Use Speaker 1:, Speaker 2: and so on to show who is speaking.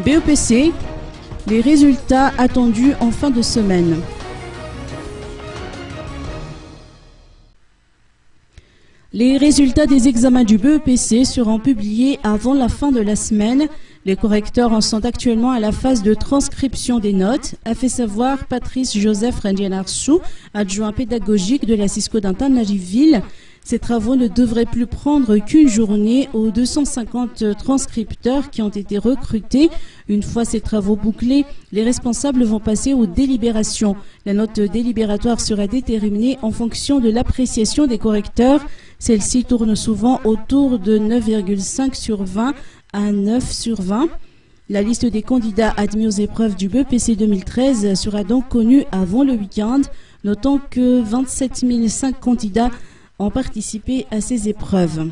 Speaker 1: BEPC, les résultats attendus en fin de semaine. Les résultats des examens du BEPC seront publiés avant la fin de la semaine. Les correcteurs en sont actuellement à la phase de transcription des notes, a fait savoir Patrice Joseph Rendianarsou, adjoint pédagogique de la Cisco d'Antananarivo. Ces travaux ne devraient plus prendre qu'une journée aux 250 transcripteurs qui ont été recrutés. Une fois ces travaux bouclés, les responsables vont passer aux délibérations. La note délibératoire sera déterminée en fonction de l'appréciation des correcteurs. Celle-ci tourne souvent autour de 9,5 sur 20 à 9 sur 20. La liste des candidats admis aux épreuves du BEPC 2013 sera donc connue avant le week-end, notant que 27 005 candidats ont participé à ces épreuves.